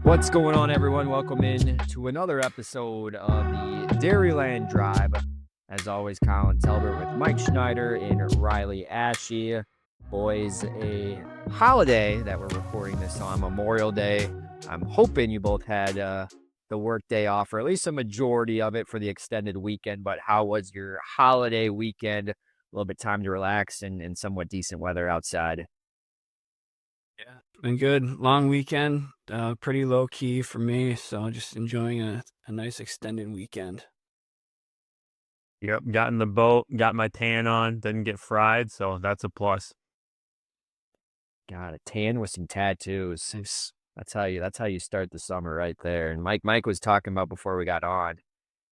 What's going on, everyone? Welcome in to another episode of the Dairyland Drive. As always, Colin Talbert with Mike Schneider and Riley Ashe. Boys, a holiday that we're recording this on, Memorial Day. I'm hoping you both had the work day off, or at least a majority of it for the extended weekend. But how was your holiday weekend? A little bit time to relax and somewhat decent weather outside. Yeah, been good. Long weekend, pretty low key for me. So just enjoying a nice extended weekend. Yep, got in the boat, got my tan on, didn't get fried, so that's a plus. Got a tan with some tattoos. Nice. That's how you start the summer right there. And Mike was talking about before we got on.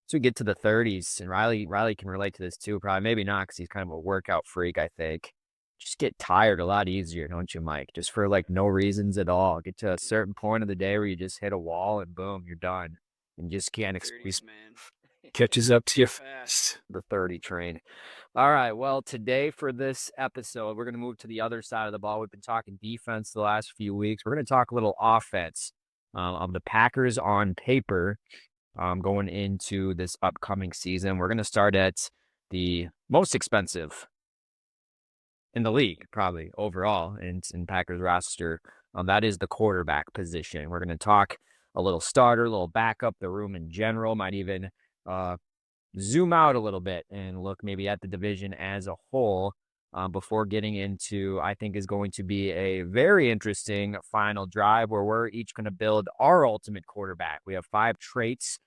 So we get to the 30s, and Riley can relate to this too. Probably maybe not because he's kind of a workout freak, I think. Just get tired a lot easier, don't you, Mike? Just for like no reasons at all. Get to a certain point of the day where you just hit a wall and boom, you're done. And just can't Thirties, excuse man, catches up to you fast. the 30 train. All right. Well, today for this episode, we're going to move to the other side of the ball. We've been talking defense the last few weeks. We're going to talk a little offense of the Packers on paper going into this upcoming season. We're going to start at the most expensive in the league, probably overall in Packers roster. That is the quarterback position. We're going to talk a little starter, a little backup, the room in general, might even zoom out a little bit and look maybe at the division as a whole before getting into, I think, is going to be a very interesting final drive where we're each going to build our ultimate quarterback. We have 5 traits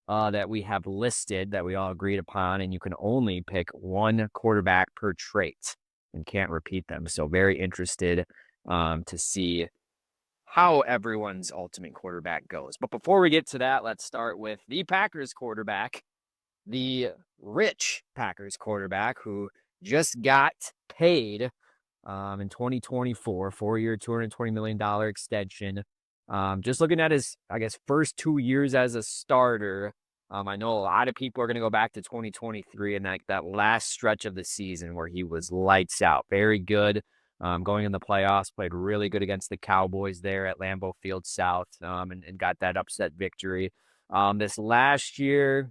that we have listed that we all agreed upon, and you can only pick one quarterback per trait and can't repeat them. So very interested to see how everyone's ultimate quarterback goes. But before we get to that, let's start with the Packers quarterback, the rich Packers quarterback who just got paid in 2024, 4-year, $220 million extension. Just looking at his, I guess, first 2 years as a starter, I know a lot of people are going to go back to 2023 and that last stretch of the season where he was lights out. Very good. Going in the playoffs, played really good against the Cowboys there at Lambeau Field South and got that upset victory. This last year,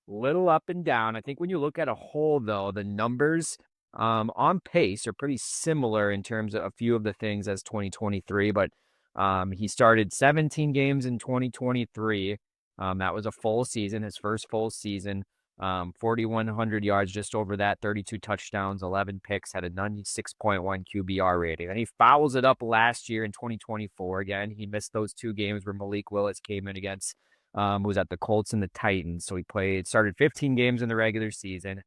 little up and down. I think when you look at a whole, though, the numbers on pace are pretty similar in terms of a few of the things as 2023, but he started 17 games in 2023. That was a full season, his first full season. 4,100 yards, just over that, 32 touchdowns, 11 picks, had a 96.1 QBR rating. And he fouls it up last year in 2024. Again, he missed those 2 games where Malik Willis came in against was at the Colts and the Titans. So he started 15 games in the regular season.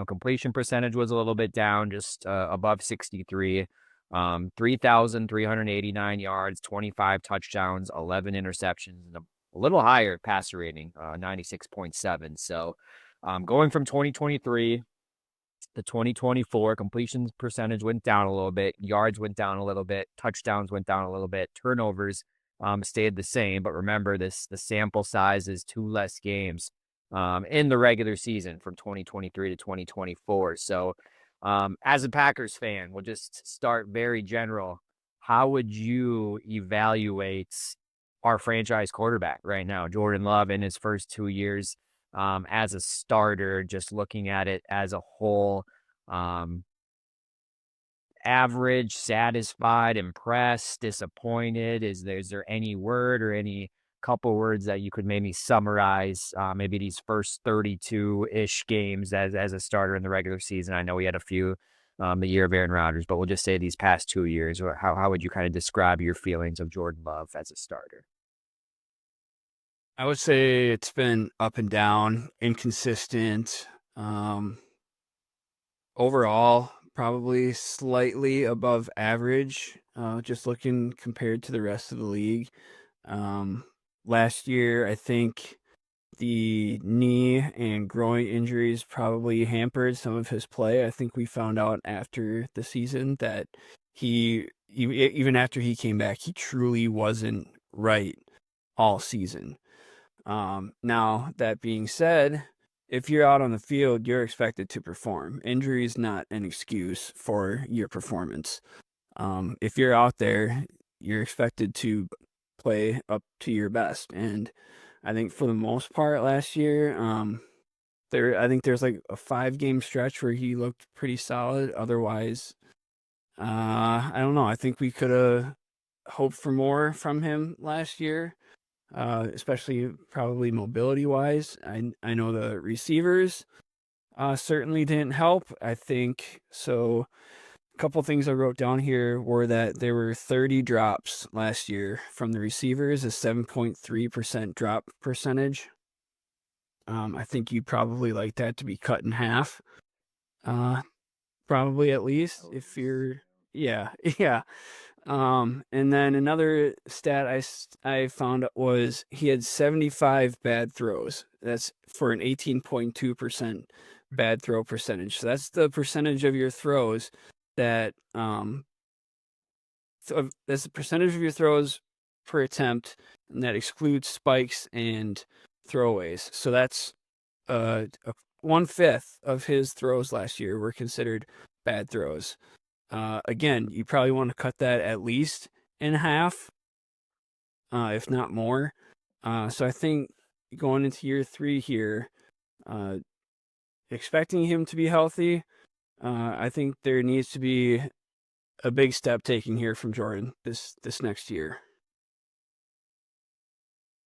Completion percentage was a little bit down, just above 63. 3,389 yards, 25 touchdowns, 11 interceptions, and a little higher passer rating, 96.7. So going from 2023 to 2024, completion percentage went down a little bit, yards went down a little bit, touchdowns went down a little bit, turnovers stayed the same. But remember, the sample size is 2 less games in the regular season from 2023 to 2024. So as a Packers fan, we'll just start very general. How would you evaluate our franchise quarterback right now, Jordan Love, in his first 2 years as a starter, just looking at it as a whole? Average, satisfied, impressed, disappointed? Is there any word or any couple words that you could maybe summarize maybe these first 32-ish games as a starter in the regular season? I know we had a few the year of Aaron Rodgers, but we'll just say these past 2 years. Or how would you kind of describe your feelings of Jordan Love as a starter? I would say it's been up and down, inconsistent. Overall, probably slightly above average, just looking compared to the rest of the league. Last year, I think the knee and groin injuries probably hampered some of his play. I think we found out after the season that even after he came back, he truly wasn't right all season. Now, that being said, if you're out on the field, you're expected to perform. Injury is not an excuse for your performance. If you're out there, you're expected to play up to your best. And I think for the most part last year, I think there's like a 5-game stretch where he looked pretty solid. Otherwise, I don't know. I think we could have hoped for more from him last year, especially probably mobility wise. I know the receivers certainly didn't help. I think so. A couple things I wrote down here were that there were 30 drops last year from the receivers, a 7.3% drop percentage. I think you'd probably like that to be cut in half. Probably at least if you're, yeah, yeah. And then another stat I found was he had 75 bad throws. That's for an 18.2% bad throw percentage. So that's the percentage of your throws that so that's the percentage of your throws per attempt, and that excludes spikes and throwaways. So that's 1/5 of his throws last year were considered bad throws. Again, you probably want to cut that at least in half, if not more. So I think going into year 3 here, expecting him to be healthy, I think there needs to be a big step taken here from Jordan this next year.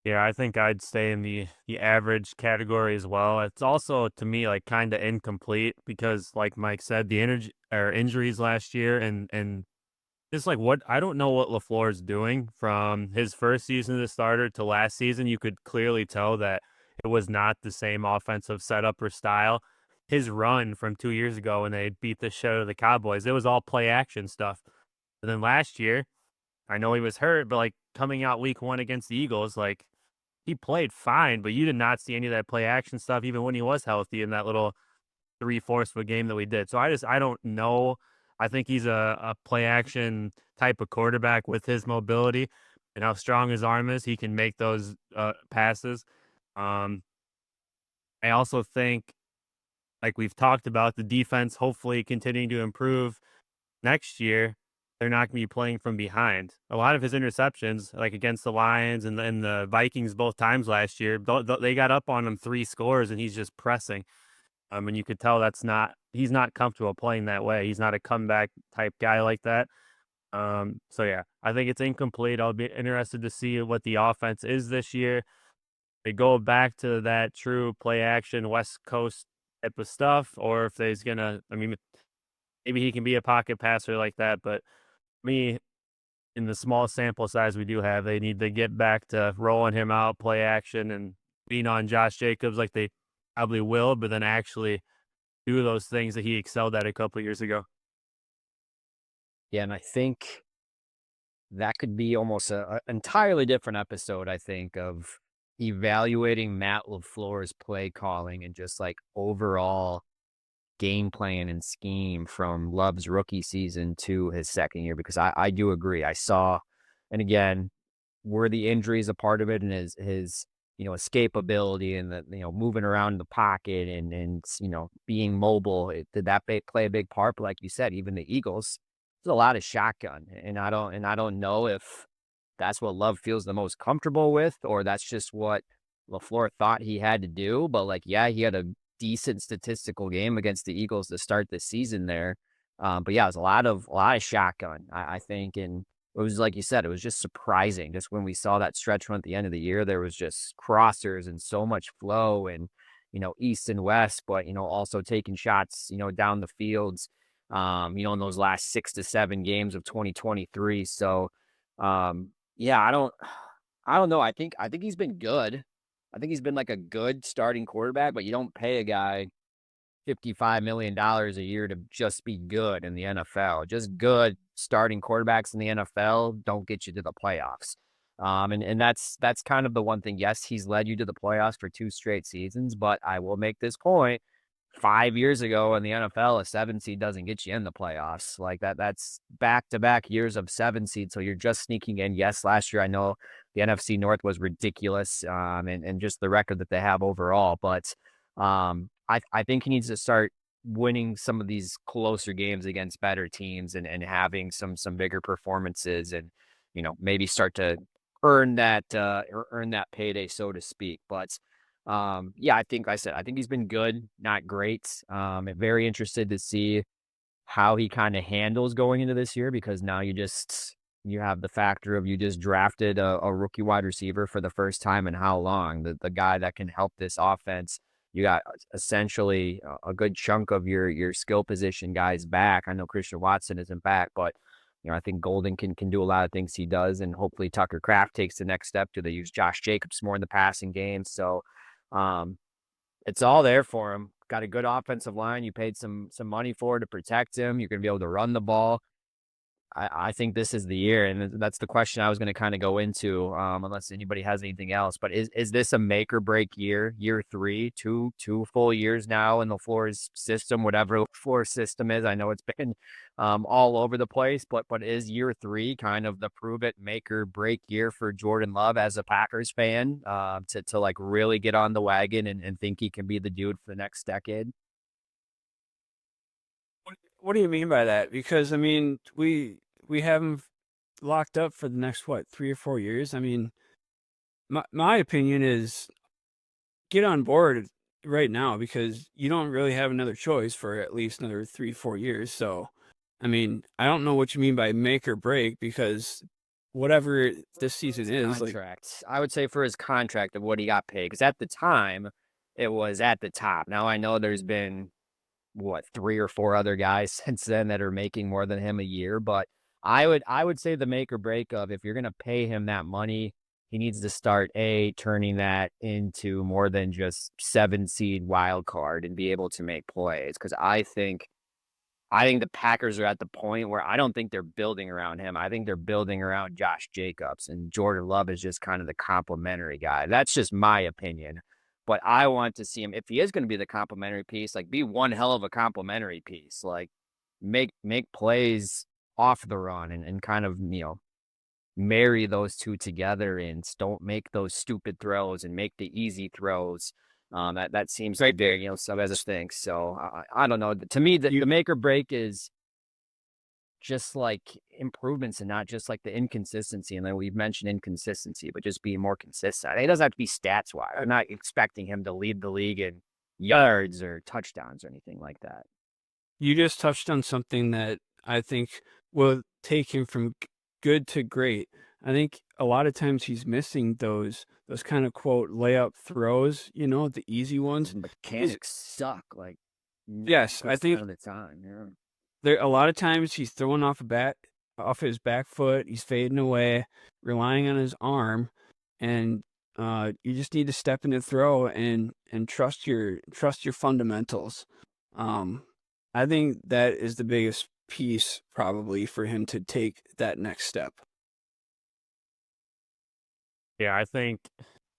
Yeah, I think I'd stay in the average category as well. It's also to me like kind of incomplete because, like Mike said, the energy or injuries last year, and it's like what I don't know what LaFleur's doing from his first season as a starter to last season. You could clearly tell that it was not the same offensive setup or style. His run from 2 years ago when they beat the shit out of the Cowboys, it was all play action stuff. And then last year, I know he was hurt, but like coming out week 1 against the Eagles, like he played fine, but you did not see any of that play action stuff, even when he was healthy in that little 3/4 of a game that we did. So I don't know. I think he's a play action type of quarterback with his mobility and how strong his arm is. He can make those passes. Um, I also think, like we've talked about, the defense hopefully continuing to improve next year. They're not going to be playing from behind. A lot of his interceptions, like against the Lions and the Vikings both times last year, they got up on him 3 scores and he's just pressing. And you could tell he's not comfortable playing that way. He's not a comeback type guy like that. So yeah, I think it's incomplete. I'll be interested to see what the offense is this year. They go back to that true play action West Coast type of stuff, or if they's gonna, I mean, maybe he can be a pocket passer like that, but me, in the small sample size we do have, they need to get back to rolling him out, play action, and lean on Josh Jacobs like they probably will, but then actually do those things that he excelled at a couple of years ago. Yeah, and I think that could be almost a entirely different episode, I think, of evaluating Matt LaFleur's play calling and just like overall game plan and scheme from Love's rookie season to his second year, because I do agree. I saw, and again, were the injuries a part of it, and his escapability and the moving around in the pocket and being mobile, did that play a big part? But like you said, even the Eagles, there's a lot of shotgun, and I don't know if that's what Love feels the most comfortable with, or that's just what LaFleur thought he had to do. But like, yeah, he had a decent statistical game against the Eagles to start the season there. But yeah, it was a lot of shotgun, I think, and it was like you said, it was just surprising. Just when we saw that stretch run at the end of the year, there was just crossers and so much flow and east and west, but also taking shots down the fields. In those last 6 to 7 games of 2023. So, yeah, I don't know. I think he's been good. I think he's been like a good starting quarterback, but you don't pay a guy $55 million a year to just be good in the NFL. Just good starting quarterbacks in the NFL don't get you to the playoffs. And that's kind of the one thing. Yes, he's led you to the playoffs for 2 straight seasons, but I will make this point. 5 years ago in the NFL, a 7 seed doesn't get you in the playoffs. Like that's back-to-back years of 7 seeds. So you're just sneaking in. Yes, last year I know the NFC North was ridiculous, and just the record that they have overall. But I think he needs to start winning some of these closer games against better teams and having some bigger performances and maybe start to earn that payday, so to speak. But yeah, I think he's been good, not great. I'm very interested to see how he kind of handles going into this year because now you have the factor of you just drafted a rookie wide receiver for the first time in how long? The guy that can help this offense. You got essentially a good chunk of your skill position guys back. I know Christian Watson isn't back, but I think Golden can do a lot of things he does, and hopefully Tucker Kraft takes the next step. Do they use Josh Jacobs more in the passing game? So um, it's all there for him. Got a good offensive line. You paid some money for to protect him. You're going to be able to run the ball. I think this is the year, and that's the question I was going to kind of go into, unless anybody has anything else. But is this a make or break year? Year three, two full years now in the Flores system, whatever Flores system is. I know it's been all over the place, but is year three kind of the prove it make or break year for Jordan Love as a Packers fan to like really get on the wagon and think he can be the dude for the next decade? What do you mean by that? Because I mean, we have him locked up for the next what 3 or 4 years. I mean, my opinion is get on board right now because you don't really have another choice for at least another 3 4 years. So, I mean, I don't know what you mean by make or break because whatever this season is, like, Contract. I would say for his contract of what he got paid, because at the time it was at the top. Now I know there's been what 3 or 4 other guys since then that are making more than him a year, but I would say the make or break of if you're gonna pay him that money, he needs to start turning that into more than just 7 seed wild card and be able to make plays. Because I think the Packers are at the point where I don't think they're building around him. I think they're building around Josh Jacobs, and Jordan Love is just kind of the complimentary guy. That's just my opinion. But I want to see him, if he is going to be the complimentary piece, like be one hell of a complimentary piece. Like make plays off the run and kind of, marry those two together and don't make those stupid throws and make the easy throws. That seems right there, some other things. So I don't know. To me, the make or break is just like improvements and not just like the inconsistency. And then we've mentioned inconsistency, but just being more consistent. It doesn't have to be stats wise. I'm not expecting him to lead the league in yards or touchdowns or anything like that. you just touched on something that I think will take him from good to great. I think a lot of times he's missing those kind of quote layup throws, the easy ones. Mechanics suck. Like, Yes, I think of the time. Yeah. there a lot of times he's throwing off his back foot, he's fading away, relying on his arm, and you just need to step in the throw and trust your fundamentals. Um, I think that is the biggest piece probably for him to take that next step. Yeah, I think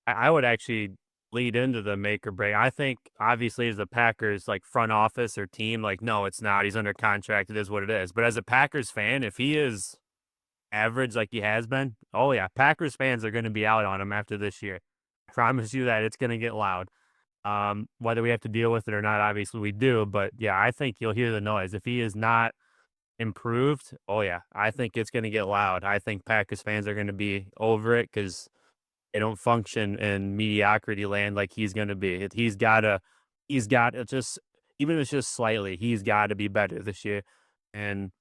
I would actually lead into the make or break. I think obviously as a Packers like front office or team, like no, it's not. He's under contract. It is what it is. But as a Packers fan, if he is average like he has been, oh yeah, Packers fans are going to be out on him after this year. I promise you that it's going to get loud. Whether we have to deal with it or not, obviously we do. But yeah, I think you'll hear the noise if he is not improved. Oh yeah, I think it's going to get loud. I think Packers fans are going to be over it because they don't function in mediocrity land like he's going to be. He's got to just, even if it's just slightly, he's got to be better this year. And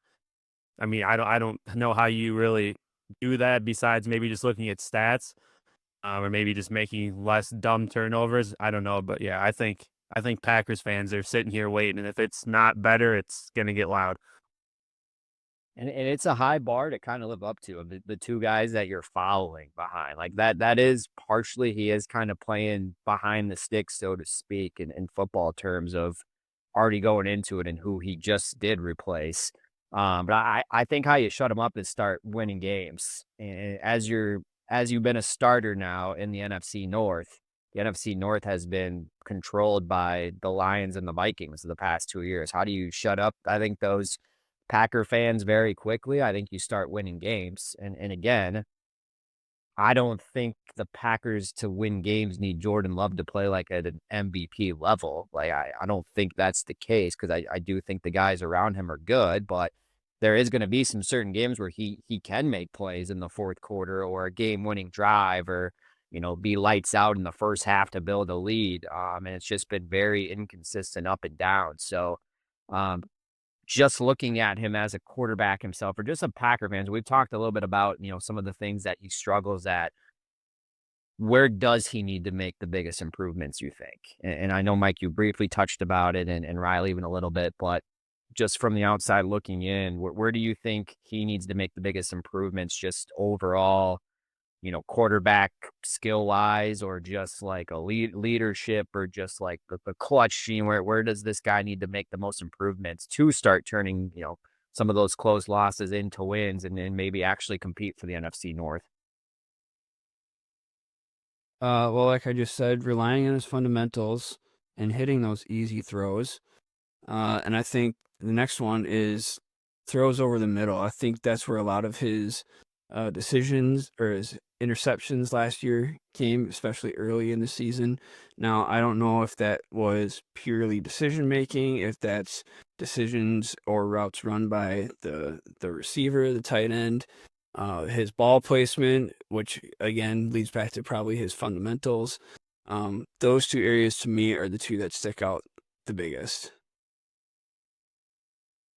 I mean, I don't know how you really do that besides maybe just looking at stats, or maybe just making less dumb turnovers. I don't know, but yeah, I think Packers fans are sitting here waiting, and if it's not better, it's going to get loud. And it's a high bar to kind of live up to, the two guys that you're following behind. Like that is partially he is kind of playing behind the sticks, so to speak, in football terms of already going into it and who he just did replace. But I think how you shut him up is start winning games. And as you've been a starter now in the NFC North has been controlled by the Lions and the Vikings the past 2 years. How do you shut up? I think those Packer fans very quickly. I think you start winning games. And again, I don't think the Packers to win games need Jordan Love to play like at an MVP level. Like I don't think that's the case because I do think the guys around him are good, but there is going to be some certain games where he can make plays in the fourth quarter or a game-winning drive or be lights out in the first half to build a lead. And it's just been very inconsistent up and down. So, um, just looking at him as a quarterback himself, or just a Packer fans, we've talked a little bit about some of the things that he struggles at. Where does he need to make the biggest improvements, you think? And I know, Mike, you briefly touched about it, and Riley even a little bit, but just from the outside looking in, where do you think he needs to make the biggest improvements just overall, quarterback skill wise, or just like a leadership, or just like the clutch gene? Where does this guy need to make the most improvements to start turning, some of those close losses into wins and maybe actually compete for the NFC North? Well, like I just said, relying on his fundamentals and hitting those easy throws. And I think the next one is throws over the middle. I think that's where a lot of his decisions or his interceptions last year came, especially early in the season. Now, I don't know if that was purely decision making, if that's decisions or routes run by the receiver, the tight end, his ball placement, which again leads back to probably his fundamentals. Those two areas to me are the two that stick out the biggest.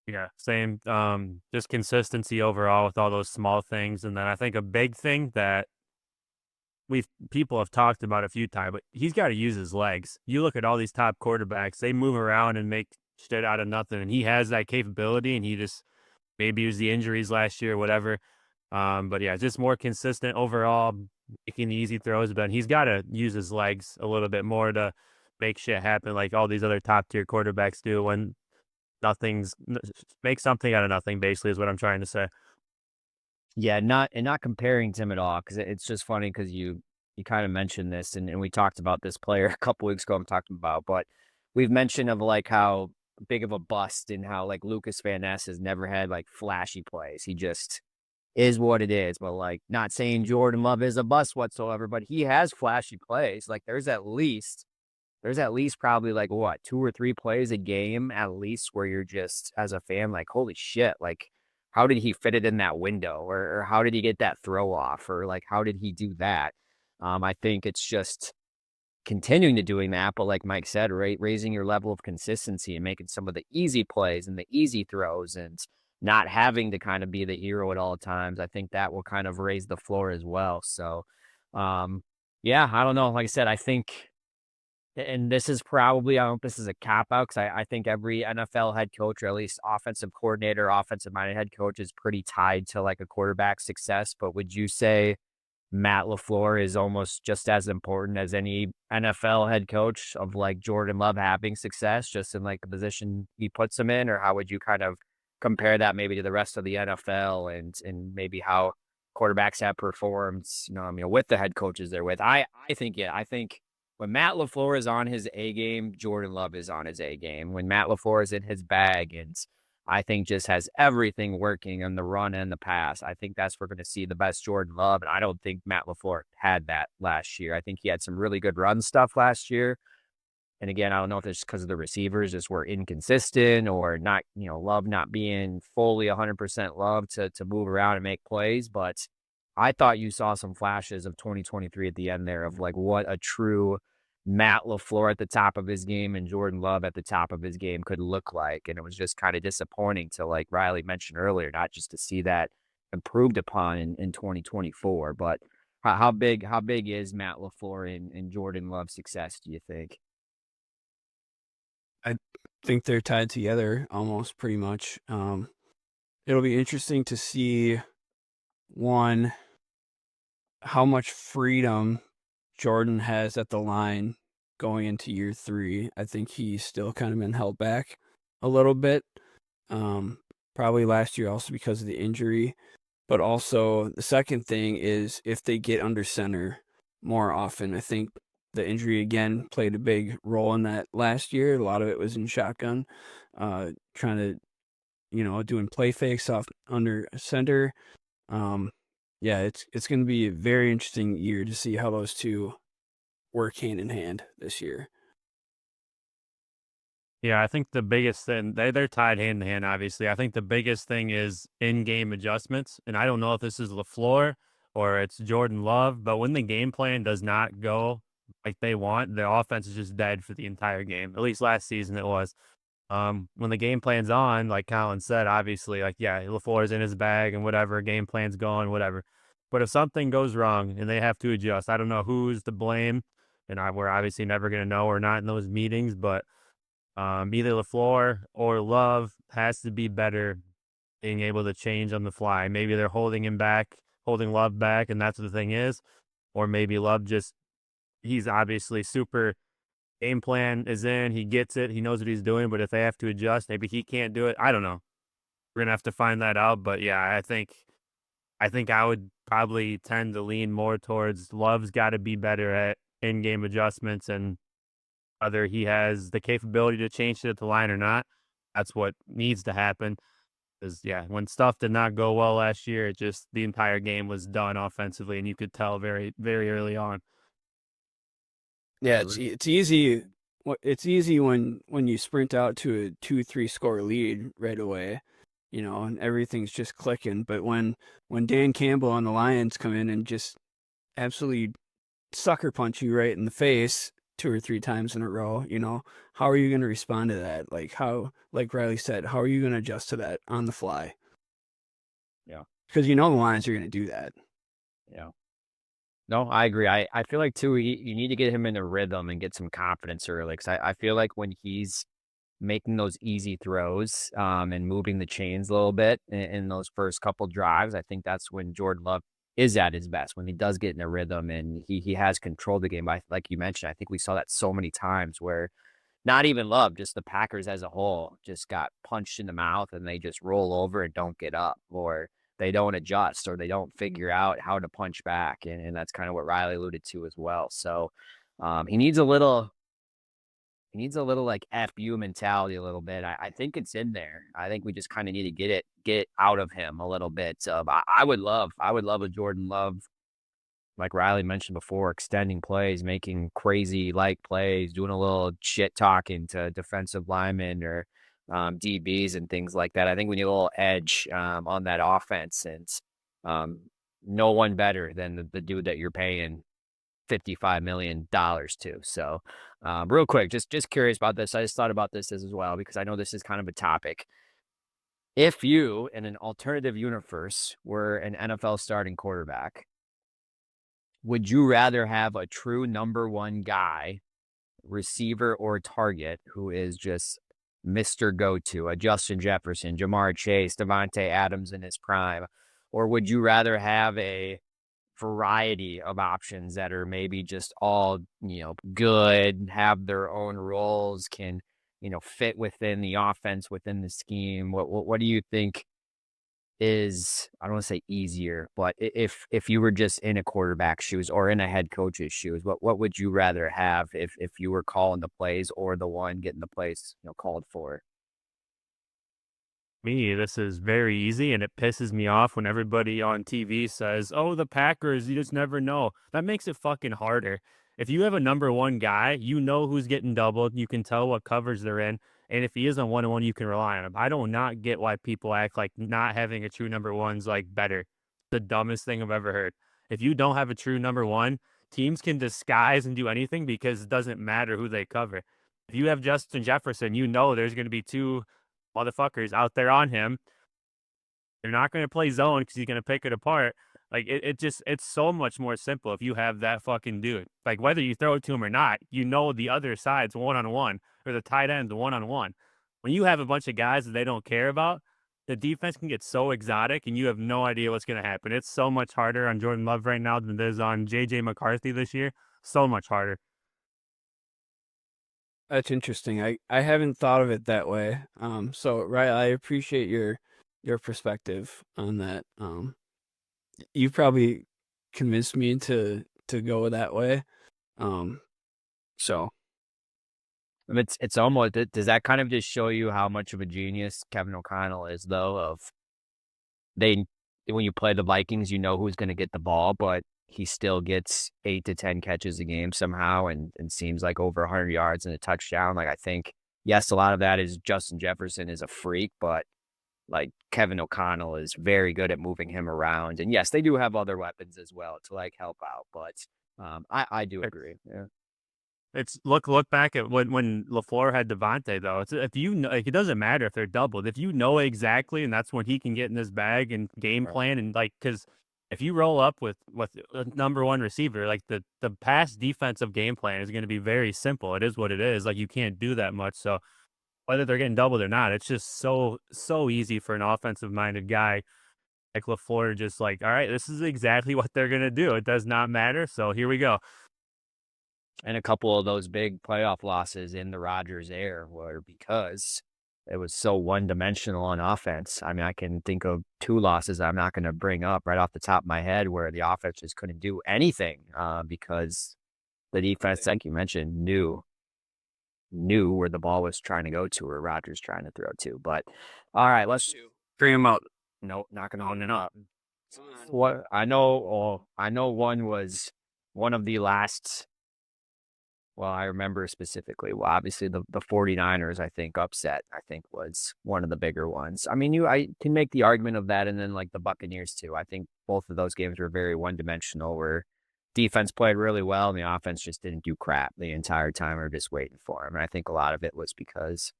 Yeah, same. Just consistency overall with all those small things, and then I think a big thing that people have talked about a few times, but he's got to use his legs. You look at all these top quarterbacks; they move around and make shit out of nothing, and he has that capability. And he just maybe it was the injuries last year, or whatever. But yeah, just more consistent overall, making the easy throws. But he's got to use his legs a little bit more to make shit happen, like all these other top tier quarterbacks do. When make something out of nothing, basically, is what I'm trying to say. Yeah, not comparing to him at all, because it's just funny because you kind of mentioned this, and we talked about this player a couple weeks ago. I'm talking about, but we've mentioned of like how big of a bust and how like Lucas Van Ness has never had like flashy plays. He just is what it is. But like, not saying Jordan Love is a bust whatsoever, but he has flashy plays. Like there's at least probably like what, 2 or 3 plays a game at least where you're just as a fan like, "Holy shit, like how did he fit it in that window?" Or "How did he get that throw off?" Or like, "How did he do that?" I think it's just continuing to doing that, but like Mike said, right, raising your level of consistency and making some of the easy plays and the easy throws and not having to kind of be the hero at all times. I think that will kind of raise the floor as well. So, um, yeah, I don't know. Like I said, I think and this is probably, I don't know if this is a cop out, because I think every NFL head coach, or at least offensive coordinator, offensive minded head coach, is pretty tied to like a quarterback success. But would you say Matt LaFleur is almost just as important as any NFL head coach of like Jordan Love having success, just in like the position he puts him in? Or how would you kind of compare that maybe to the rest of the NFL, and maybe how quarterbacks have performed, with the head coaches they're with? I think, yeah, I think when Matt LaFleur is on his A game, Jordan Love is on his A game. When Matt LaFleur is in his bag and I think just has everything working on the run and the pass, I think that's where we're going to see the best Jordan Love. And I don't think Matt LaFleur had that last year. I think he had some really good run stuff last year. And again, I don't know if it's because of the receivers just were inconsistent, or not, Love not being fully 100% Love to move around and make plays. But I thought you saw some flashes of 2023 at the end there of like what a true Matt LaFleur at the top of his game and Jordan Love at the top of his game could look like. And it was just kind of disappointing to, like Riley mentioned earlier, not just to see that improved upon in 2024, but how big is Matt LaFleur and Jordan Love's success, do you think? I think they're tied together almost pretty much. It'll be interesting to see one how much freedom Jordan has at the line going into year 3. I think he's still kind of been held back a little bit. Um, Probably last year also because of the injury. But also the second thing is if they get under center more often. I think the injury again played a big role in that last year. A lot of it was in shotgun, trying to, doing play fakes off under center. Um, yeah, it's going to be a very interesting year to see how those two work hand in hand this year. Yeah, I think the biggest thing they're tied hand in hand, obviously. I think the biggest thing is in-game adjustments, and I don't know if this is LaFleur or it's Jordan Love, but when the game plan does not go like they want, the offense is just dead for the entire game. At least last season it was. When the game plan's on, like Colin said, obviously, like, yeah, LaFleur's in his bag and whatever, game plan's going, whatever. But if something goes wrong and they have to adjust, I don't know who's to blame, and we're obviously never going to know. We're not in those meetings, but either LaFleur or Love has to be better being able to change on the fly. Maybe they're holding him back, holding Love back, and that's what the thing is. Or maybe Love just, he's obviously super game plan is in, he gets it, he knows what he's doing, but if they have to adjust, maybe he can't do it. I don't know. We're gonna have to find that out. But yeah, I think I would probably tend to lean more towards Love's got to be better at in-game adjustments, and whether he has the capability to change it at the line or not, that's what needs to happen. Because yeah, when stuff did not go well last year, it just the entire game was done offensively, and you could tell very, very early on. Yeah, it's easy. It's easy when you sprint out to a 2-3 score lead right away, and everything's just clicking. But when Dan Campbell and the Lions come in and just absolutely sucker punch you right in the face 2 or 3 times in a row, how are you going to respond to that? Like Riley said, how are you going to adjust to that on the fly? Yeah. Because the Lions are going to do that. Yeah. No, I agree. I feel like too, you need to get him in a rhythm and get some confidence early. Because I feel like when he's making those easy throws, and moving the chains a little bit in those first couple drives, I think that's when Jordan Love is at his best, when he does get in a rhythm and he has controlled the game. Like you mentioned, I think we saw that so many times where not even Love, just the Packers as a whole just got punched in the mouth and they just roll over and don't get up, or they don't adjust, or they don't figure out how to punch back. And that's kind of what Riley alluded to as well. So he needs a little like FU mentality a little bit. I think it's in there. I think we just kind of need to get out of him a little bit. I would love a Jordan Love, like Riley mentioned before, extending plays, making crazy like plays, doing a little shit talking to defensive linemen or DBs and things like that. I think we need a little edge on that offense, and um, no one better than the dude that you're paying $55 million to. So real quick, just curious about this. I just thought about this as well because I know this is kind of a topic. If you, in an alternative universe, were an NFL starting quarterback, would you rather have a true number one guy, receiver or target, who is just Mr. Go-To, a Justin Jefferson, Jamar Chase, Devontae Adams in his prime? Or would you rather have a variety of options that are maybe just all, good, have their own roles, can, fit within the offense, within the scheme? What do you think is, I don't want to say easier, but if you were just in a quarterback's shoes or in a head coach's shoes, what would you rather have if you were calling the plays or the one getting the plays, called for? Me, this is very easy, and it pisses me off when everybody on TV says, "Oh, the Packers, you just never know." That makes it fucking harder. If you have a number one guy, you know who's getting doubled. You can tell what coverage they're in, and if he is on one-on-one, you can rely on him. I do not get why people act like not having a true number one's like better. The dumbest thing I've ever heard. If you don't have a true number one, teams can disguise and do anything because it doesn't matter who they cover. If you have Justin Jefferson, you know there's going to be two motherfuckers out there on him. They're not going to play zone because he's going to pick it apart. Like it's so much more simple if you have that fucking dude. Like whether you throw it to him or not, you know the other side's one on one or the tight end's one on one. When you have a bunch of guys that they don't care about, the defense can get so exotic and you have no idea what's going to happen. It's so much harder on Jordan Love right now than it is on JJ McCarthy this year. So much harder. That's interesting. I haven't thought of it that way. So right, I appreciate your perspective on that. You probably convinced me to go that way. So It's almost, does that kind of just show you how much of a genius Kevin O'Connell is, though? Of they when you play the Vikings, you know who's going to get the ball, but he still gets 8 to 10 catches a game somehow, and seems like over 100 yards and a touchdown. Like I think yes, a lot of that is Justin Jefferson is a freak, but like Kevin O'Connell is very good at moving him around. And yes, they do have other weapons as well to like help out, but I do agree. Yeah. It's look back at when LaFleur had Devontae though. It's if you know, like, it doesn't matter if they're doubled. If you know exactly, and that's when he can get in his bag and game Right. plan and like because if you roll up with a number one receiver, like the pass defensive game plan is going to be very simple. It is what it is. Like you can't do that much. So whether they're getting doubled or not, it's just so easy for an offensive minded guy like LaFleur. Just like, all right, this is exactly what they're going to do. It does not matter. So here we go. And a couple of those big playoff losses in the Rodgers era were because it was so one-dimensional on offense. I mean, I can think of 2 losses I'm not gonna bring up right off the top of my head where the offense just couldn't do anything, because the defense, like you mentioned, knew where the ball was trying to go to or Rodgers trying to throw to. But all right, let's bring him up. Nope, not gonna own it up. What I know one was one of the last. Well, I remember specifically, well, obviously the 49ers, I think, upset, I think was one of the bigger ones. I mean, I can make the argument of that and then like the Buccaneers too. I think both of those games were very one-dimensional where defense played really well and the offense just didn't do crap the entire time or just waiting for him. And I think a lot of it was because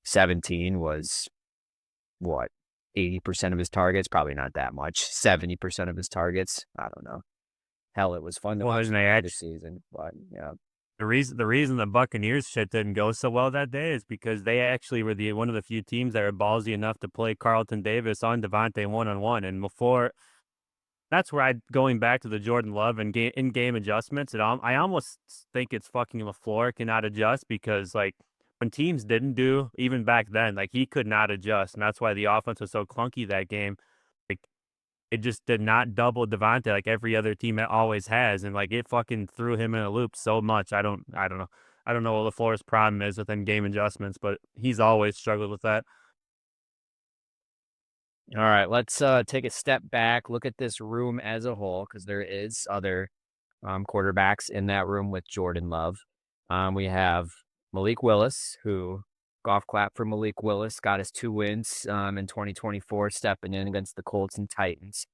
17 was what, 80% of his targets? Probably not that much. 70% of his targets. I don't know. Hell, it was fun to Well, watch and they this season, but yeah. The reason the Buccaneers shit didn't go so well that day is because they actually were the one of the few teams that were ballsy enough to play Carlton Davis on Devontae one-on-one, and before that's where I going back to the Jordan Love and in-game adjustments, I almost think it's fucking LaFleur cannot adjust because, like, when teams didn't do, even back then, like, he could not adjust, and that's why the offense was so clunky that game. Like, it just did not double Devontae like every other team it always has, and, like, it fucking threw him in a loop so much. I don't know. I don't know what LaFleur's problem is with in-game adjustments, but he's always struggled with that. All right, let's take a step back, look at this room as a whole, because there is other quarterbacks in that room with Jordan Love. We have Malik Willis, who golf clap for Malik Willis, got his 2 wins in 2024, stepping in against the Colts and Titans.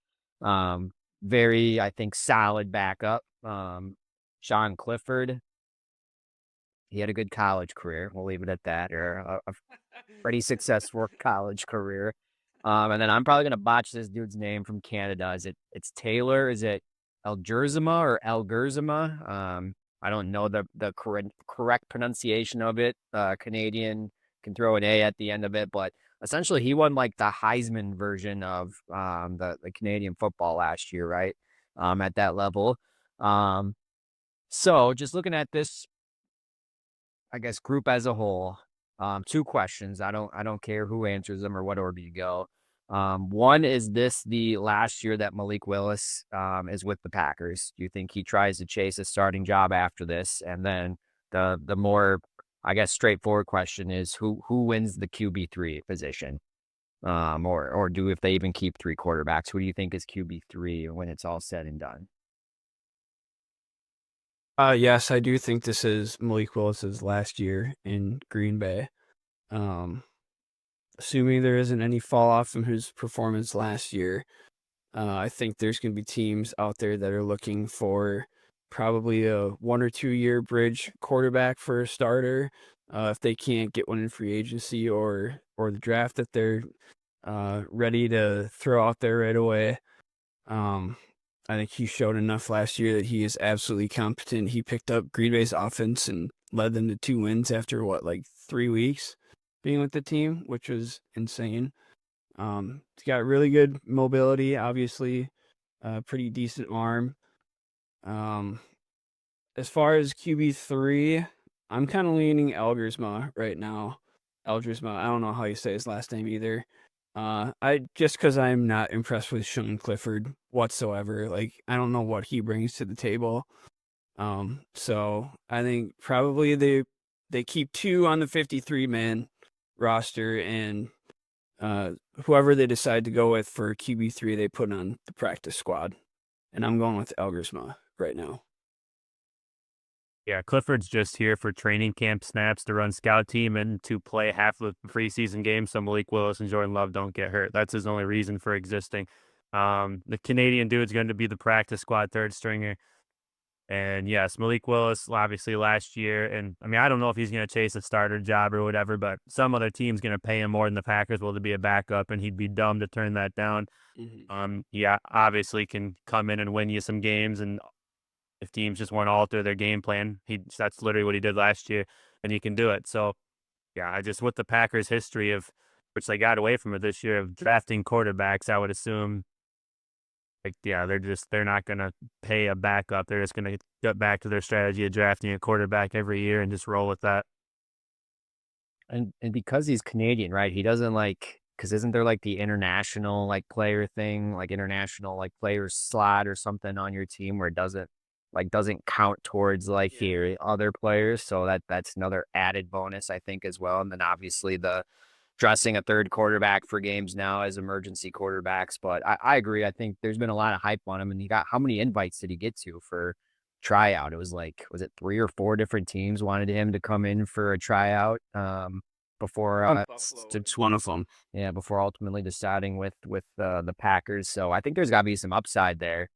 Very, I think, solid backup. Sean Clifford, he had a good college career. We'll leave it at that, or a pretty successful college career. And then I'm probably gonna botch this dude's name from Canada. It's Taylor? Is it Elgerzima or Elgerzima? I don't know the correct pronunciation of it. Canadian can throw an A at the end of it, but essentially he won like the Heisman version of the Canadian football last year, right? At that level. So just looking at this, I guess, group as a whole. 2 questions. I don't care who answers them or what order you go. One, is this the last year that Malik Willis is with the Packers? Do you think he tries to chase a starting job after this? And then the more, I guess, straightforward question is who wins the QB3 position? Or do if they even keep 3 quarterbacks? Who do you think is QB3 when it's all said and done? Yes, I do think this is Malik Willis's last year in Green Bay. Um, Assuming there isn't any fall off from his performance last year, I think there's going to be teams out there that are looking for probably a 1 or 2 year bridge quarterback for a starter. If they can't get one in free agency or the draft that they're ready to throw out there right away. I think he showed enough last year that he is absolutely competent. He picked up Green Bay's offense and led them to 2 wins after what, like 3 weeks being with the team, which was insane. He's got really good mobility, obviously, pretty decent arm. As far as QB3, I'm kind of leaning Elgersma right now. Elgersma, I don't know how you say his last name either. I just because I'm not impressed with Sean Clifford whatsoever. Like, I don't know what he brings to the table. So I think probably they keep 2 on the 53-man roster, and whoever they decide to go with for QB3, they put on the practice squad. And I'm going with Elgersma right now. Yeah, Clifford's just here for training camp snaps to run scout team and to play half of the preseason games so Malik Willis and Jordan Love don't get hurt. That's his only reason for existing. The Canadian dude's going to be the practice squad third stringer. And yes, Malik Willis, obviously last year, and I mean, I don't know if he's going to chase a starter job or whatever, but some other team's going to pay him more than the Packers will to be a backup, and he'd be dumb to turn that down. Mhm. Yeah, obviously can come in and win you some games, and if teams just want to alter their game plan, that's literally what he did last year, and he can do it. So yeah, I just with the Packers' history of which they got away from it this year of drafting quarterbacks, I would assume like yeah, they're not gonna pay a backup. They're just gonna get back to their strategy of drafting a quarterback every year and just roll with that. And because he's Canadian, right? He doesn't like because isn't there like the international like player thing, like international like player slot or something on your team where it doesn't count towards like Yeah. your other players. So that's another added bonus, I think, as well. And then obviously the dressing a third quarterback for games now as emergency quarterbacks. But I agree. I think there's been a lot of hype on him. And he got how many invites did he get to for tryout? It was like, was it 3 or 4 different teams wanted him to come in for a tryout before Buffalo is one of them. yeah, before ultimately deciding with the Packers. So I think there's got to be some upside there.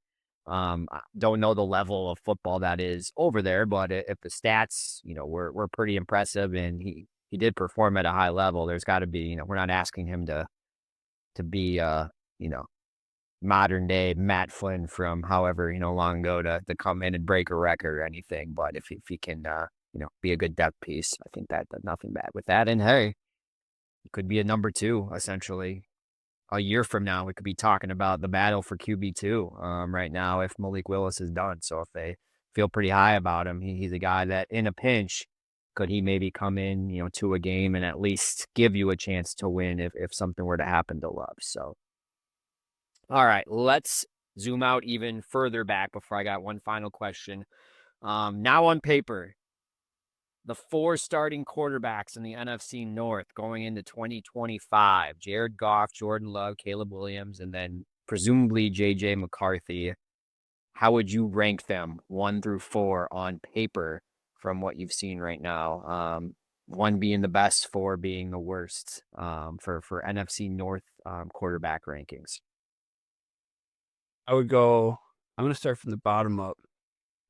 I don't know the level of football that is over there, but if the stats, were pretty impressive and he did perform at a high level, there's got to be, we're not asking him to be you know, modern day Matt Flynn from however, long ago to come in and break a record or anything, but if he can be a good depth piece, I think that nothing bad with that. And hey, he could be a number 2 essentially a year from now. We could be talking about the battle for QB2 right now if Malik Willis is done. So if they feel pretty high about him, he's a guy that in a pinch, could he maybe come in, to a game and at least give you a chance to win if something were to happen to Love. So, all right, let's zoom out even further back before I got one final question. Now on paper, the 4 starting quarterbacks in the NFC North going into 2025, Jared Goff, Jordan Love, Caleb Williams, and then presumably JJ McCarthy. How would you rank them 1 through 4 on paper from what you've seen right now? 1 being the best, 4 being the worst for NFC North quarterback rankings. I would go. I'm gonna start from the bottom up.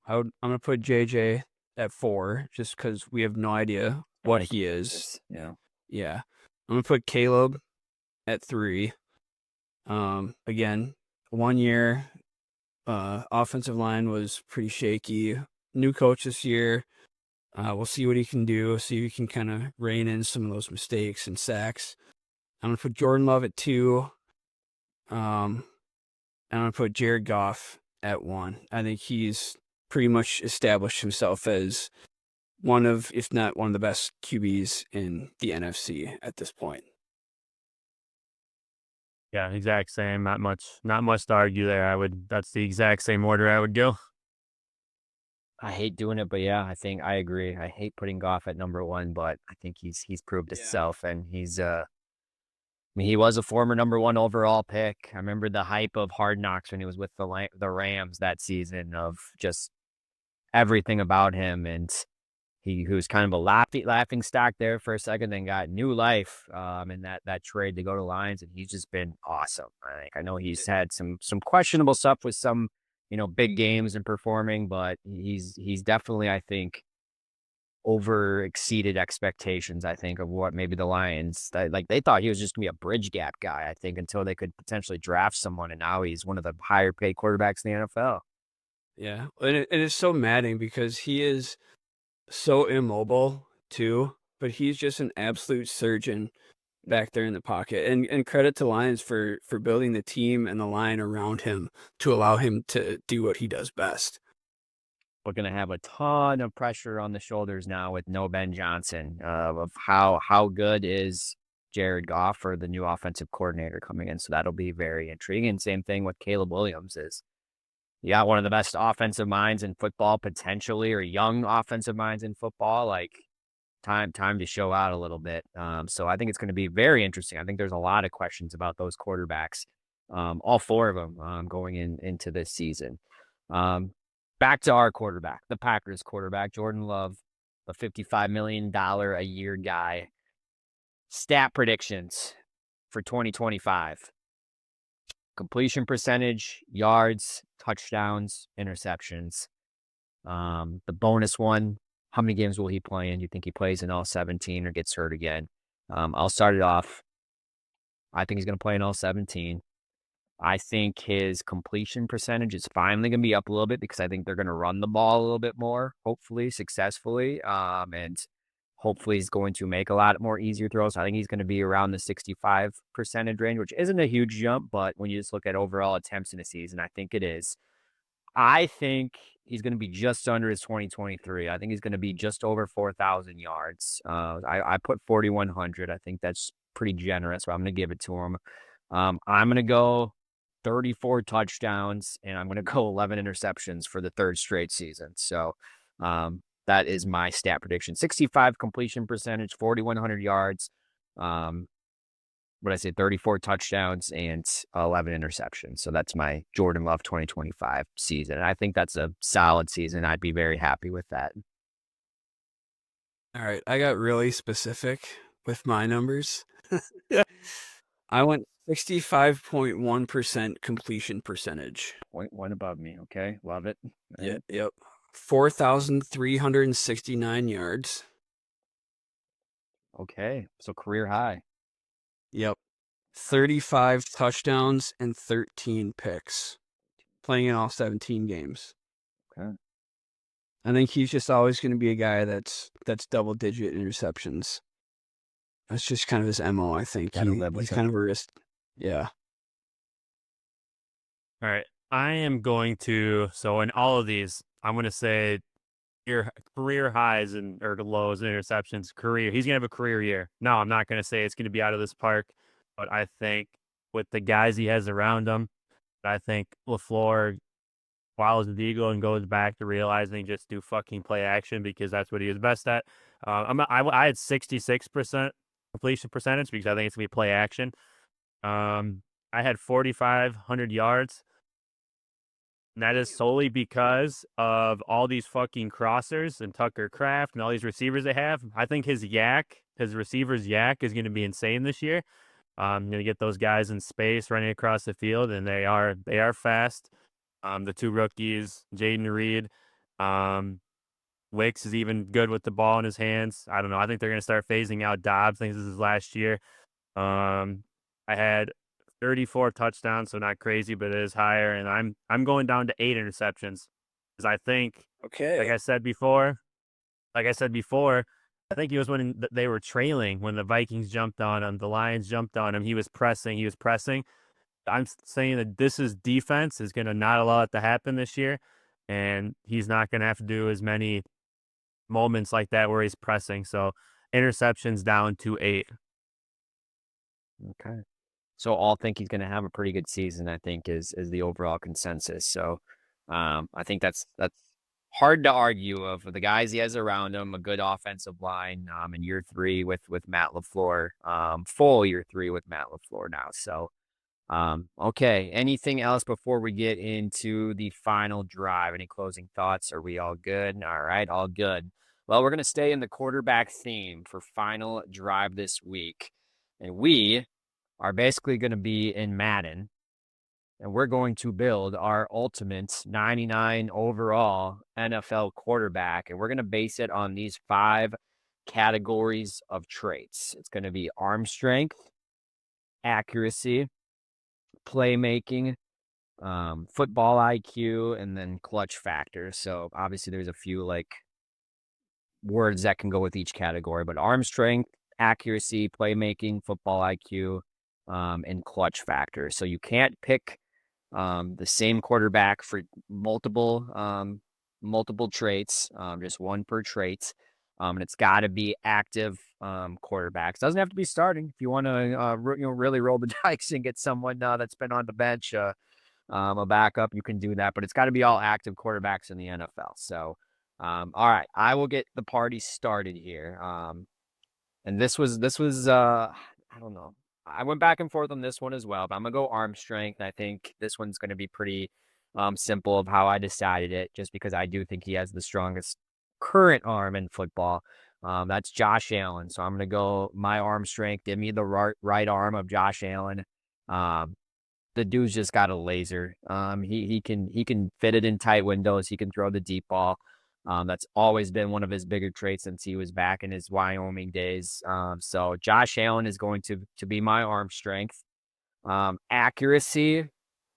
I'm gonna put JJ at 4, just because we have no idea what he is. Yeah. Yeah. I'm gonna put Caleb at 3. Again, 1 year, offensive line was pretty shaky. New coach this year. We'll see what he can do. See if he can kind of rein in some of those mistakes and sacks. I'm gonna put Jordan Love at 2. I'm gonna put Jared Goff at 1. I think he's pretty much established himself as one of, if not one of the best QBs in the NFC at this point. Yeah, exact same. Not much to argue there. That's the exact same order I would go. I hate doing it, but yeah, I think I agree. I hate putting Goff at number 1, but I think he's proved Yeah. himself, and I mean, he was a former number 1 overall pick. I remember the hype of Hard Knocks when he was with the Rams that season of just everything about him, and he was kind of a laughing stock there for a second, then got new life in that trade to go to Lions, and he's just been awesome. I know he's had some questionable stuff with some big games and performing, but he's definitely, I think, over exceeded expectations, I think, of what maybe the Lions they thought he was just gonna be a bridge gap guy, I think, until they could potentially draft someone, and now he's one of the higher paid quarterbacks in the NFL. Yeah. And it is so maddening because he is so immobile too, but he's just an absolute surgeon back there in the pocket. And credit to Lions for building the team and the line around him to allow him to do what he does best. We're gonna have a ton of pressure on the shoulders now with no Ben Johnson of how good is Jared Goff or the new offensive coordinator coming in. So that'll be very intriguing. Same thing with Caleb Williams is you got one of the best offensive minds in football potentially, or young offensive minds in football. Like time to show out a little bit. So I think it's going to be very interesting. I think there's a lot of questions about those quarterbacks, all 4 of them going into this season. Um, back to our quarterback, the Packers quarterback, Jordan Love, a $55 million a year guy. Stat predictions for 2025. Completion percentage, yards, touchdowns, interceptions. The bonus one, how many games will he play in? Do you think he plays in all 17 or gets hurt again? I'll start it off. I think he's going to play in all 17. I think his completion percentage is finally going to be up a little bit because I think they're going to run the ball a little bit more, hopefully successfully. And hopefully he's going to make a lot more easier throws. I think he's going to be around the 65% range, which isn't a huge jump, but when you just look at overall attempts in a season, I think it is. I think he's going to be just under his 2023. I think he's going to be just over 4,000 yards. I put 4,100. I think that's pretty generous, so I'm going to give it to him. I'm going to go 34 touchdowns, and I'm going to go 11 interceptions for the third straight season. So that is my stat prediction. 65 completion percentage, 4,100 yards. What I say, 34 touchdowns and 11 interceptions. So that's my Jordan Love 2025 season. And I think that's a solid season. I'd be very happy with that. All right, I got really specific with my numbers. I went 65.1% completion percentage. One above me. Okay. Love it. Yeah, yep. 4,369 yards. Okay. So career high. Yep. 35 touchdowns and 13 picks. Playing in all 17 games. Okay. I think he's just always going to be a guy that's double-digit interceptions. That's just kind of his MO, I think. He's kind of a risk. Yeah. All right. I am going to, so in all of these, I'm going to say your career highs and or lows and interceptions, career. He's going to have a career year. No, I'm not going to say it's going to be out of this park, but I think with the guys he has around him, I think LaFleur follows the eagle and goes back to realizing just do fucking play action because that's what he is best at. I had 66% completion percentage because I think it's going to be play action. I had 4,500 yards. And that is solely because of all these fucking crossers and Tucker Kraft and all these receivers they have. I think his receivers yak is going to be insane this year. Going to get those guys in space running across the field, and they are fast. The two rookies, Jaden Reed, Wicks is even good with the ball in his hands. I don't know. I think they're going to start phasing out Dobbs. I think this is his last year. I had 34 touchdowns, so not crazy, but it is higher. And I'm going down to 8 interceptions because I think, like I said before, I think he was when they were trailing when the Vikings jumped on him, the Lions jumped on him. He was pressing. I'm saying that this defense is going to not allow it to happen this year, and he's not going to have to do as many moments like that where he's pressing. So interceptions down to 8. Okay. So all think he's going to have a pretty good season, I think is the overall consensus. So I think that's hard to argue of the guys he has around him, a good offensive line in year 3 with Matt LaFleur, full year 3 with Matt LaFleur now. So okay, anything else before we get into the final drive? Any closing thoughts? Are we all good? All right, all good. Well, we're going to stay in the quarterback theme for final drive this week. And we are basically going to be in Madden, and we're going to build our ultimate 99 overall NFL quarterback, and we're going to base it on these 5 categories of traits. It's going to be arm strength, accuracy, playmaking, football IQ, and then clutch factor. So obviously there's a few like words that can go with each category, but arm strength, accuracy, playmaking, football IQ, and clutch factor. So you can't pick the same quarterback for multiple traits, just one per trait. And it's got to be active quarterbacks. Doesn't have to be starting. If you want to really roll the dice and get someone that's been on the bench, a backup, you can do that. But it's got to be all active quarterbacks in the NFL. So, all right, I will get the party started here. And this was I don't know. I went back and forth on this one as well, but I'm gonna go arm strength. I think this one's gonna be pretty simple of how I decided it, just because I do think he has the strongest current arm in football. That's Josh Allen. So I'm going to go my arm strength. Give me the right arm of Josh Allen. Um, the dude's just got a laser. He can fit it in tight windows. He can throw the deep ball. That's always been one of his bigger traits since he was back in his Wyoming days. So Josh Allen is going to be my arm strength. Accuracy.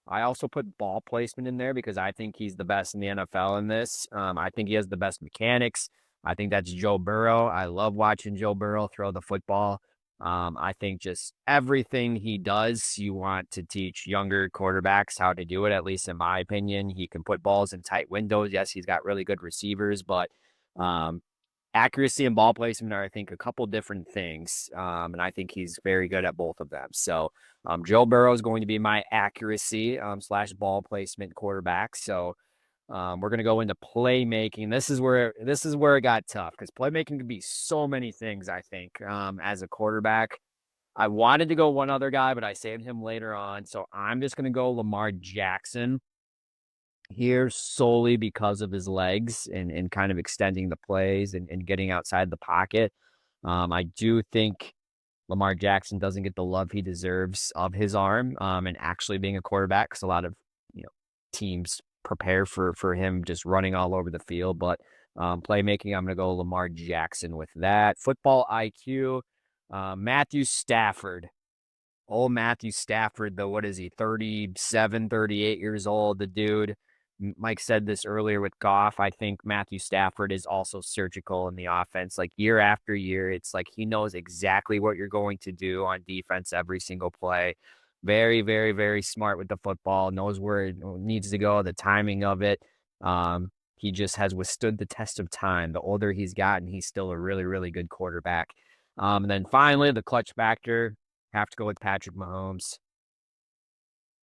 I also put ball placement in there because I think he's the best in the NFL in this. I think he has the best mechanics. I think that's Joe Burrow. I love watching Joe Burrow throw the football. I think just everything he does, you want to teach younger quarterbacks how to do it, at least in my opinion. He can put balls in tight windows. Yes, he's got really good receivers, but um, accuracy and ball placement are, I think, a couple different things. And I think he's very good at both of them. So Joe Burrow is going to be my accuracy slash ball placement quarterback. So we're going to go into playmaking. This is where it got tough because playmaking can be so many things, I think, as a quarterback. I wanted to go one other guy, but I saved him later on. So I'm just going to go Lamar Jackson here solely because of his legs and kind of extending the plays and getting outside the pocket. I do think Lamar Jackson doesn't get the love he deserves of his arm and actually being a quarterback because a lot of teams prepare for him just running all over the field. But playmaking, I'm going to go Lamar Jackson with that. Football IQ, Matthew Stafford. Old Matthew Stafford, though, what is he, 37, 38 years old? The dude, Mike said this earlier with Goff. I think Matthew Stafford is also surgical in the offense. Like year after year, it's like he knows exactly what you're going to do on defense every single play. Very, very, very smart with the football, knows where it needs to go, the timing of it. He just has withstood the test of time. The older he's gotten, he's still a really, really good quarterback. And then finally, the clutch factor. Have to go with Patrick Mahomes.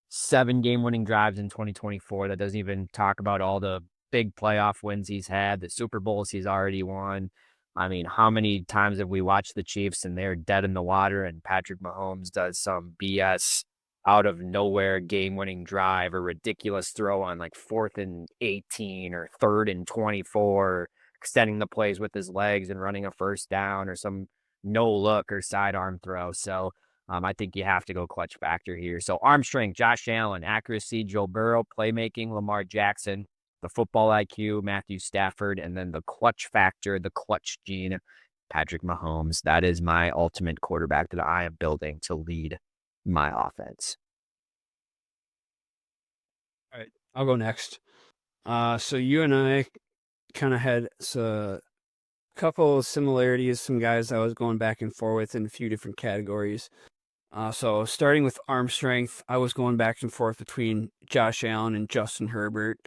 7 game-winning drives in 2024. That doesn't even talk about all the big playoff wins he's had, the Super Bowls he's already won. I mean, how many times have we watched the Chiefs and they're dead in the water and Patrick Mahomes does some BS out of nowhere game-winning drive or ridiculous throw on like 4th and 18 or 3rd and 24, extending the plays with his legs and running a first down or some no look or sidearm throw. So I think you have to go clutch factor here. So arm strength, Josh Allen, accuracy, Joe Burrow, playmaking, Lamar Jackson, the football IQ, Matthew Stafford, and then the clutch factor, the clutch gene, Patrick Mahomes. That is my ultimate quarterback that I am building to lead my offense. All right, I'll go next. So you and I kind of had a couple of similarities, some guys I was going back and forth with in a few different categories. So starting with arm strength, I was going back and forth between Josh Allen and Justin Herbert.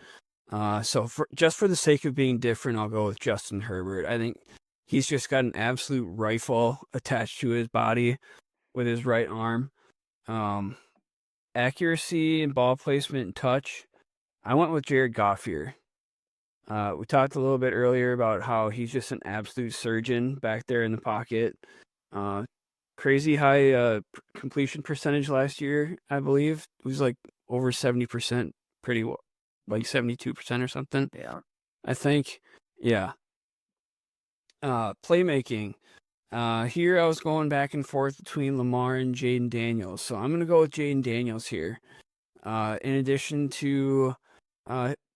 So just for the sake of being different, I'll go with Justin Herbert. I think he's just got an absolute rifle attached to his body with his right arm. Accuracy and ball placement and touch, I went with Jared Goff here. We talked a little bit earlier about how he's just an absolute surgeon back there in the pocket. Crazy high completion percentage last year, I believe. It was like over 70%, pretty well, like 72% or something. Yeah. I think. Yeah. Playmaking. Here I was going back and forth between Lamar and Jaden Daniels. So I'm going to go with Jaden Daniels here. In addition to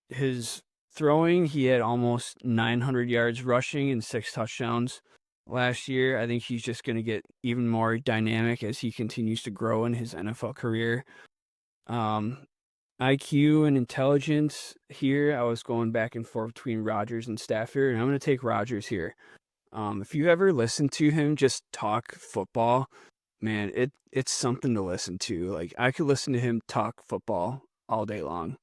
his throwing, he had almost 900 yards rushing and 6 touchdowns last year. I think he's just going to get even more dynamic as he continues to grow in his NFL career. IQ and intelligence here, I was going back and forth between Rodgers and Stafford, and I'm going to take Rodgers here. If you ever listen to him just talk football, man, it's something to listen to. Like, I could listen to him talk football all day long.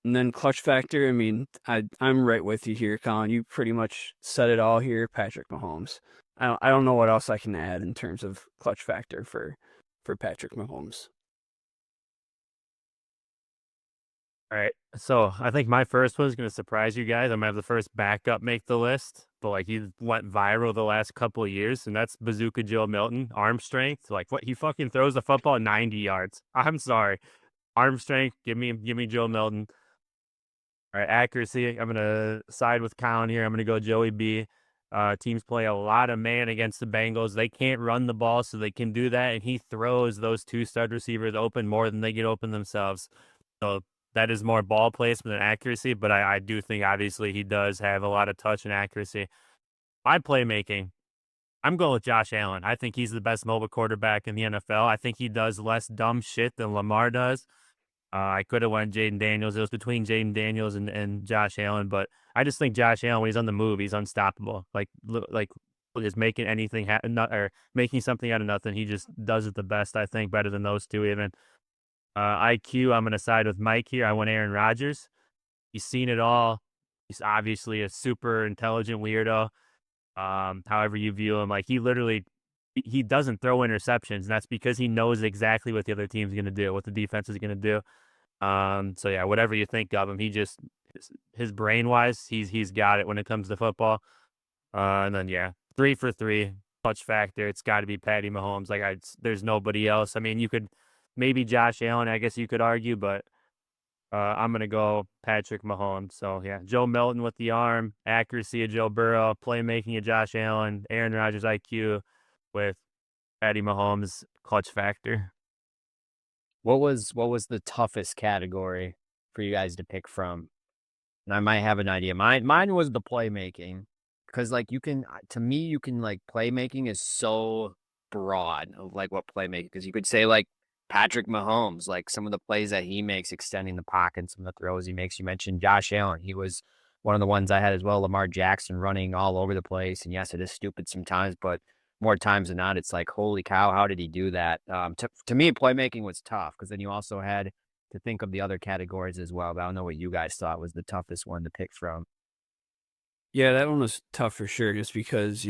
And then clutch factor, I mean, I'm right with you here, Colin. You pretty much said it all here, Patrick Mahomes. I don't know what else I can add in terms of clutch factor for Patrick Mahomes. All right. So I think my first one is going to surprise you guys. I'm going to have the first backup make the list, but like he went viral the last couple of years, and that's Bazooka Joe Milton, arm strength. Like what he fucking throws the football 90 yards. I'm sorry. Arm strength, give me Joe Milton. All right, accuracy, I'm gonna side with Colin here. I'm gonna go Joey B. Teams play a lot of man against the Bengals. They can't run the ball, so they can do that, and he throws those two stud receivers open more than they get open themselves. So that is more ball placement and accuracy, but I do think obviously he does have a lot of touch and accuracy. My playmaking, I'm going with Josh Allen. I think he's the best mobile quarterback in the NFL. I think he does less dumb shit than Lamar does. I could have went Jaden Daniels. It was between Jaden Daniels and Josh Allen, but I just think Josh Allen, when he's on the move, he's unstoppable. Like just making anything happen or making something out of nothing. He just does it the best. I think better than those two even. IQ, I'm going to side with Mike here. I went Aaron Rodgers. He's seen it all. He's obviously a super intelligent weirdo. However you view him, like he doesn't throw interceptions, and that's because he knows exactly what the other team's going to do, what the defense is going to do. So yeah, whatever you think of him, he just his brain wise, he's got it when it comes to football. And then yeah, 3 for 3 clutch factor. It's got to be Patty Mahomes. There's nobody else. I mean, you could maybe Josh Allen, I guess you could argue, but I'm gonna go Patrick Mahomes. So yeah, Joe Milton with the arm, accuracy of Joe Burrow, playmaking of Josh Allen, Aaron Rodgers IQ with Patty Mahomes clutch factor. What was the toughest category for you guys to pick from? And I might have an idea. Mine was the playmaking, because like to me you can like playmaking is so broad of like what playmaking, because you could say like Patrick Mahomes, like some of the plays that he makes extending the pocket and some of the throws he makes. You mentioned Josh Allen. He was one of the ones I had as well. Lamar Jackson running all over the place. And yes, it is stupid sometimes, but more times than not, it's like, holy cow, how did he do that? To me, playmaking was tough, because then you also had to think of the other categories as well. But I don't know what you guys thought was the toughest one to pick from. Yeah, that one was tough for sure, just because,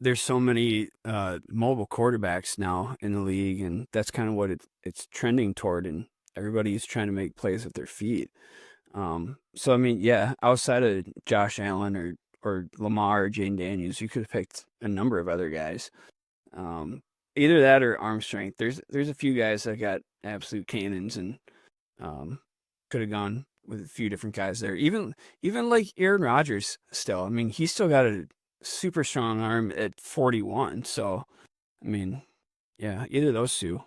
there's so many mobile quarterbacks now in the league, and that's kind of what it's trending toward, and everybody's trying to make plays with their feet. So I mean, yeah, outside of Josh Allen or Lamar or Jane Daniels, you could have picked a number of other guys. Either that or arm strength. There's a few guys that got absolute cannons, and could have gone with a few different guys there. Even like Aaron Rodgers still. I mean, he's still got a super strong arm at 41. So, I mean, yeah, either of those two.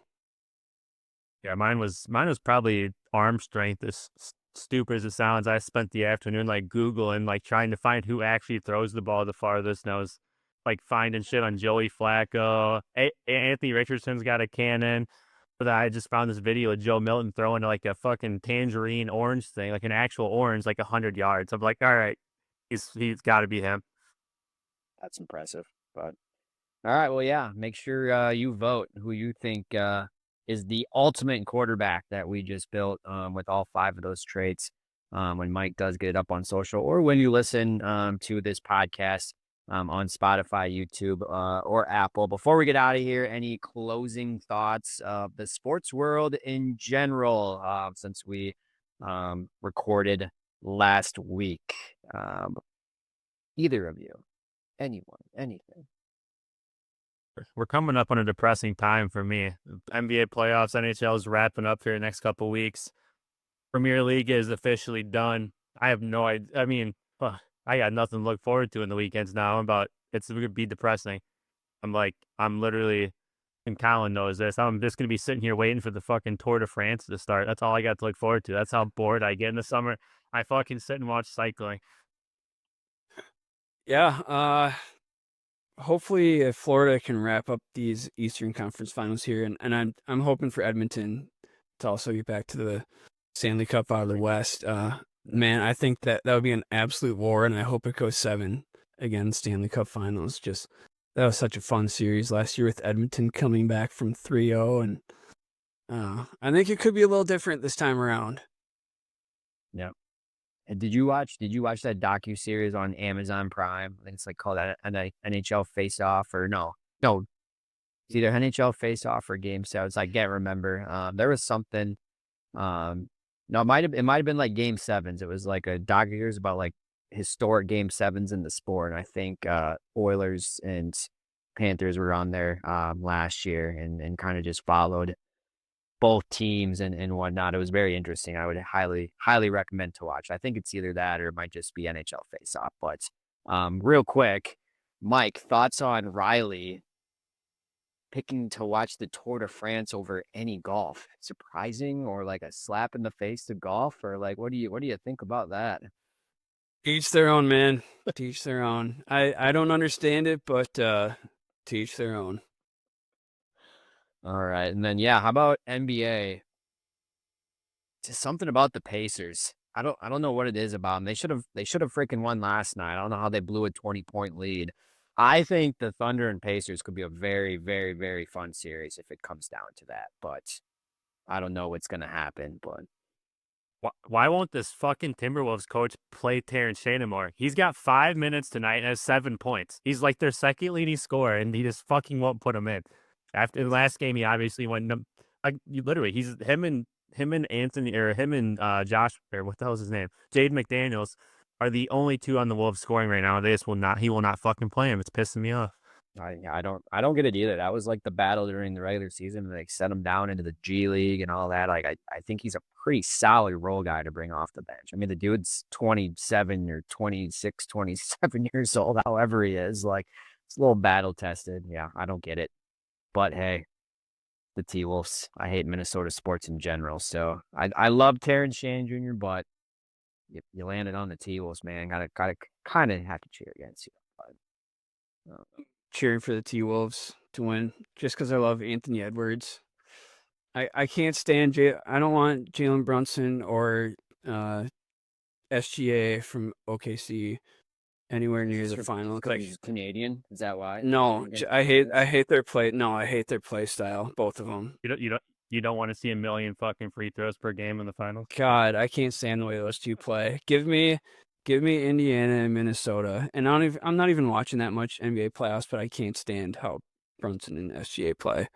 Yeah, mine was probably arm strength. As stupid as it sounds, I spent the afternoon like Googling, like trying to find who actually throws the ball the farthest. And I was like finding shit on Joey Flacco. Anthony Richardson's got a cannon. But I just found this video of Joe Milton throwing like a fucking tangerine orange thing, like an actual orange, like 100 yards. I'm like, all right, he's got to be him. That's impressive. But all right, well, yeah, make sure you vote who you think is the ultimate quarterback that we just built with all 5 of those traits when Mike does get it up on social, or when you listen to this podcast on Spotify, YouTube, or Apple. Before we get out of here, any closing thoughts of the sports world in general since we recorded last week? Either of you, anyone, anything? We're coming up on a depressing time for me. NBA playoffs, NHL is wrapping up here the next couple weeks. Premier League is officially done. I have no idea. I mean, I got nothing to look forward to in the weekends now. It's going to be depressing. I'm literally, and Colin knows this, I'm just going to be sitting here waiting for the fucking Tour de France to start. That's all I got to look forward to. That's how bored I get in the summer. I fucking sit and watch cycling. Yeah, hopefully Florida can wrap up these Eastern Conference Finals here, and I'm hoping for Edmonton to also get back to the Stanley Cup out of the West. Man, I think that would be an absolute war, and I hope it goes 7 again. Stanley Cup Finals, just that was such a fun series last year with Edmonton coming back from 3-0, and I think it could be a little different this time around. Yeah. And did you watch that docu-series on Amazon Prime? I think it's like called NHL Face Off, or no, it's either NHL Face Off or Game 7. I can't remember. There was something. No, it might have been like Game 7s. It was like a docu-series about like historic Game 7s in the sport. And I think Oilers and Panthers were on there last year, and kind of just followed both teams and whatnot. It was very interesting. I would highly recommend to watch. I think it's either that or it might just be NHL Face Off. But real quick, Mike, thoughts on Riley picking to watch the Tour de France over any golf? Surprising or like a slap in the face to golf, or like what do you think about that? Each their own, man. Teach their own. I don't understand it, but teach their own. All right, and then yeah, how about NBA? Just something about the Pacers. I don't know what it is about them. They should have freaking won last night. I don't know how they blew a 20-point lead. I think the Thunder and Pacers could be a very fun series if it comes down to that. But I don't know what's gonna happen. But Why won't this fucking Timberwolves coach play Terrence Shea anymore? He's got 5 minutes tonight and has 7 points. He's like their second leading scorer, and he just fucking won't put him in. After the last game, he obviously went. He's him and Anthony or him and Josh or what the hell is his name? Jade McDaniels are the only two on the Wolves scoring right now. He will not fucking play him. It's pissing me off. I don't get it either. That was like the battle during the regular season. They sent him down into the G League and all that. Like I think he's a pretty solid role guy to bring off the bench. I mean, the dude's 27 or 26, 27 years old, however he is. Like it's a little battle tested. Yeah, I don't get it. But hey, the T-Wolves. I hate Minnesota sports in general. So I love Terrence Shannon Jr., but you landed on the T-Wolves, man. Gotta kind of have to cheer against you. But, Cheering for the T-Wolves to win just because I love Anthony Edwards. I can't stand I don't want Jalen Brunson or SGA from OKC anywhere near the final. Like he's Canadian. Is that why? No, I hate their play. No, I hate their play style. Both of them. You don't want to see a million fucking free throws per game in the finals. God, I can't stand the way those two play. Give me Indiana and Minnesota. And I'm not even watching that much NBA playoffs, but I can't stand how Brunson and SGA play.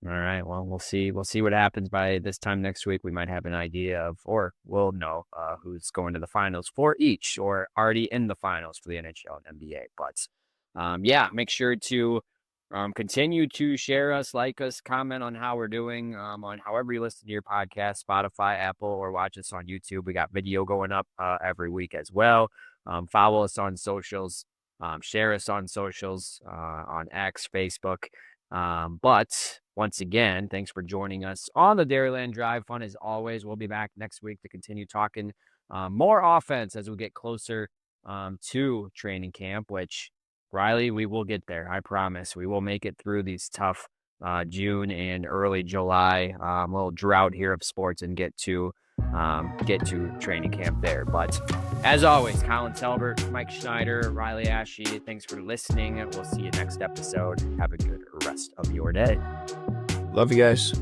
All right. Well, we'll see. We'll see what happens by this time next week. We might have an idea of, or we'll know who's going to the finals for each, or already in the finals for the NHL and NBA. But yeah, make sure to continue to share us, like us, comment on how we're doing on however you listen to your podcast, Spotify, Apple, or watch us on YouTube. We got video going up every week as well. Follow us on socials. Share us on socials on X, Facebook. But once again, thanks for joining us on the Dairyland Drive. Fun as always. We'll be back next week to continue talking more offense as we get closer to training camp, which Riley, we will get there. I promise. We will make it through these tough June and early July little drought here of sports and get to training camp there. But as always, Colin Talbert, Mike Schneider, Riley Ashe, thanks for listening. We'll see you next episode. Have a good rest of your day. Love you guys.